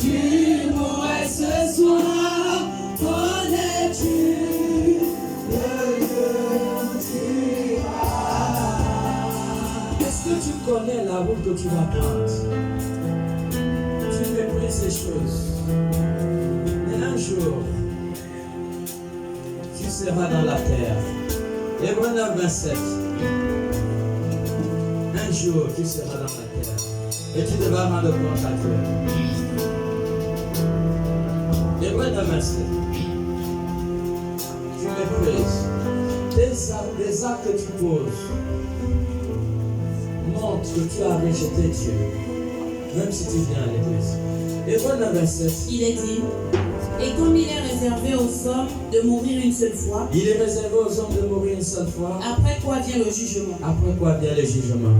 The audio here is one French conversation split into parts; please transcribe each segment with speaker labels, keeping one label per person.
Speaker 1: Tu mourrais ce soir, connais-tu le lieu tu as?
Speaker 2: Est-ce que tu connais la route que tu vas prendre? Tu méprises ces choses. Mais un jour, tu seras dans la terre. Hébreux 9, 27. Un jour, tu seras dans la terre. Et tu devras rendre compte à Dieu. Hébreux 9, 27. Tu méprises. Les actes que tu poses montrent que tu as rejeté Dieu. Même si tu viens à l'église. Hébreux 9, 27.
Speaker 1: Il est dit, et comme il est réservé aux hommes de mourir une seule fois,
Speaker 2: Il est réservé aux hommes de mourir une seule fois.
Speaker 1: après quoi vient le jugement.
Speaker 2: Après quoi vient le jugement?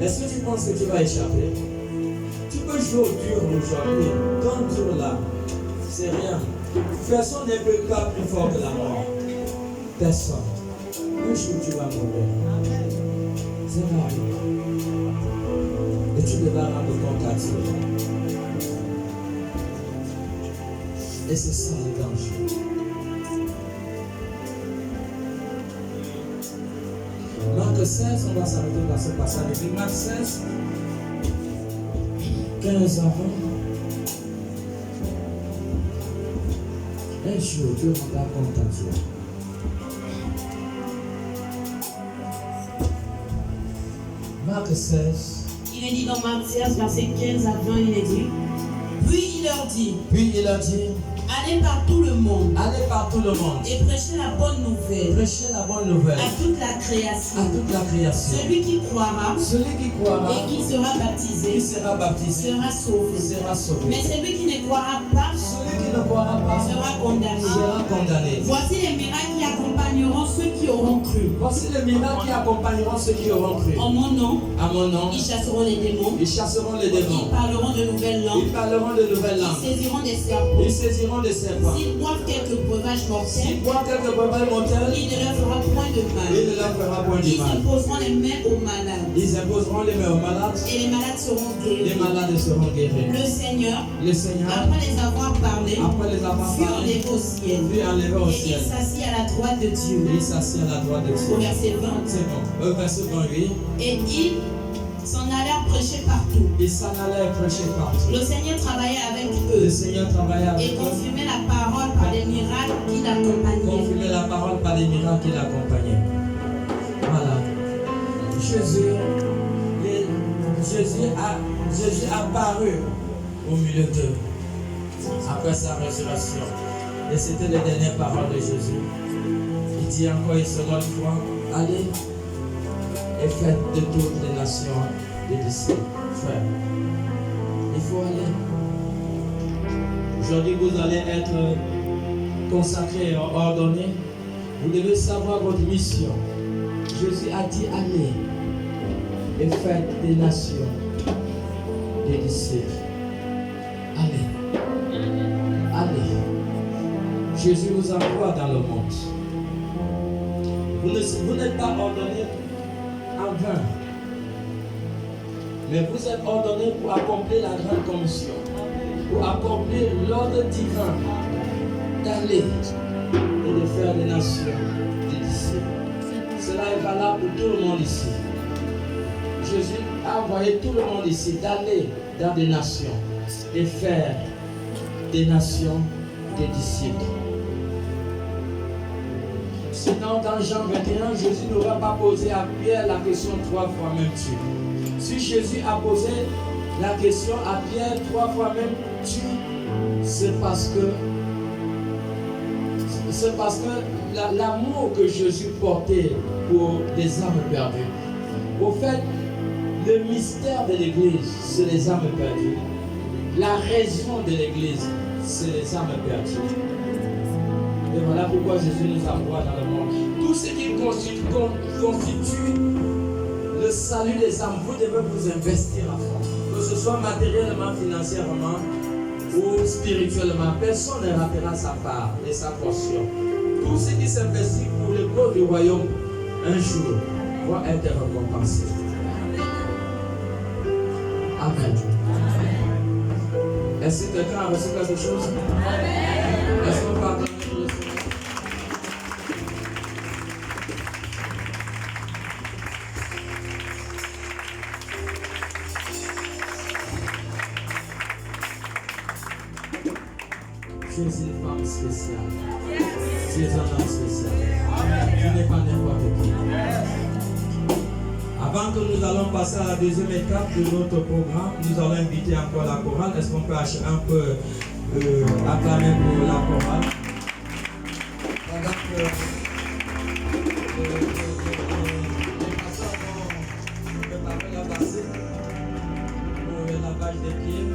Speaker 2: Est-ce que tu penses que tu vas échapper? Tu peux jouer au dur aujourd'hui. Ton tour là, c'est rien. Personne ne peut pas plus fort que la mort. Personne. Un jour tu vas mourir. Ça va arriver. Et tu devras rendre compte à Dieu. Et c'est ça le danger. Marc 16, on va s'arrêter dans ce passage. Marc 16, 15 avant. Un jour, Dieu rendra compte à Dieu. Marc 16.
Speaker 1: Il est dit dans Marc 16, verset 15 à 20, il est dit, puis il leur dit, allez par tout le monde
Speaker 2: Allez par tout le monde.
Speaker 1: et prêchez la bonne nouvelle
Speaker 2: Prêchez la bonne nouvelle
Speaker 1: à toute la création.
Speaker 2: à toute la création.
Speaker 1: Celui qui croira
Speaker 2: Celui qui croira
Speaker 1: et qui sera baptisé sera sauvé.
Speaker 2: sera sauvé.
Speaker 1: Mais celui qui ne croira pas
Speaker 2: Celui qui ne croira pas
Speaker 1: sera condamné.
Speaker 2: sera condamné.
Speaker 1: Voici les miracles qui accompagneront ceux qui auront cru.
Speaker 2: Voici les miracles qui accompagneront ceux qui auront cru.
Speaker 1: En mon nom,
Speaker 2: À mon nom,
Speaker 1: ils chasseront les démons.
Speaker 2: ils chasseront les
Speaker 1: Ils
Speaker 2: démons.
Speaker 1: parleront de nouvelles
Speaker 2: Ils
Speaker 1: langues.
Speaker 2: parleront de nouvelles
Speaker 1: Ils
Speaker 2: langues.
Speaker 1: saisiront des serpents.
Speaker 2: Ils saisiront des serpents.
Speaker 1: S'ils boivent quelques breuvages mortels,
Speaker 2: S'ils boivent quelques breuvages mortels,
Speaker 1: il ne leur fera point de mal.
Speaker 2: il ne leur fera point de
Speaker 1: Ils
Speaker 2: mal.
Speaker 1: imposeront les mains aux malades.
Speaker 2: Ils imposeront les mains aux malades.
Speaker 1: Et les malades seront
Speaker 2: Les
Speaker 1: guéris.
Speaker 2: malades seront guéris.
Speaker 1: Le Seigneur,
Speaker 2: Le Seigneur,
Speaker 1: après les avoir parlé,
Speaker 2: après les avoir
Speaker 1: fut
Speaker 2: parlé,
Speaker 1: enlevé au ciel.
Speaker 2: fut enlevé au
Speaker 1: Et
Speaker 2: ciel.
Speaker 1: il s'assit à la droite de Dieu.
Speaker 2: Et il s'assit à la droite de
Speaker 1: Au
Speaker 2: Dieu.
Speaker 1: verset 20.
Speaker 2: C'est bon. Verset 28.
Speaker 1: Et ils s'en allèrent prêcher partout.
Speaker 2: Ils s'en allaient prêcher partout.
Speaker 1: Le Seigneur travaillait avec
Speaker 2: Le
Speaker 1: eux
Speaker 2: Seigneur travaillait avec
Speaker 1: et
Speaker 2: eux.
Speaker 1: confirmait la parole par des miracles qui l'accompagnaient.
Speaker 2: Confirmer la parole par les miracles qui l'accompagnaient. Voilà. Jésus apparut au milieu d'eux après sa résurrection. Et c'était les dernières paroles de Jésus. Il dit encore une seconde fois, allez et faites de toutes les nations des disciples. Frère, il faut aller. Aujourd'hui, vous allez être consacré et ordonné. Vous devez savoir votre mission. Jésus a dit allez et faites des nations des disciples. Allez. Allez. Jésus vous envoie dans le monde. Vous n'êtes pas ordonné en vain. Mais vous êtes ordonné pour accomplir la grande commission. Pour accomplir l'ordre divin d'aller et de faire des nations des disciples. Cela est valable pour tout le monde ici. Jésus a envoyé tout le monde ici d'aller dans des nations et faire des nations des disciples. Sinon, dans Jean 21, Jésus n'aura pas posé à Pierre la question 3 fois même tu. Si Jésus a posé la question à Pierre 3 fois même tu, c'est parce que l'amour que Jésus portait pour les âmes perdues. Au fait, le mystère de l'Église, c'est les âmes perdues. La raison de l'Église, c'est les âmes perdues. Et voilà pourquoi Jésus nous envoie dans le monde. Tout ce qui constitue le salut des âmes, vous devez vous investir à fond. Que ce soit matériellement, financièrement ou spirituellement, personne ne ratera sa part et sa portion. Tout ce qui s'investit pour le corps du royaume, un jour, va être récompensé. Amen. Est-ce que quelqu'un a reçu quelque chose? Est-ce qu'on peut acclamer pour le Seigneur? Tu es une femme spéciale. Tu es un homme spécial. Tu n'es pas n'importe qui. Avant que nous allons passer à la deuxième étape de notre programme, nous allons inviter encore la chorale. Est-ce qu'on peut un peu acclamer pour la chorale? Pendant que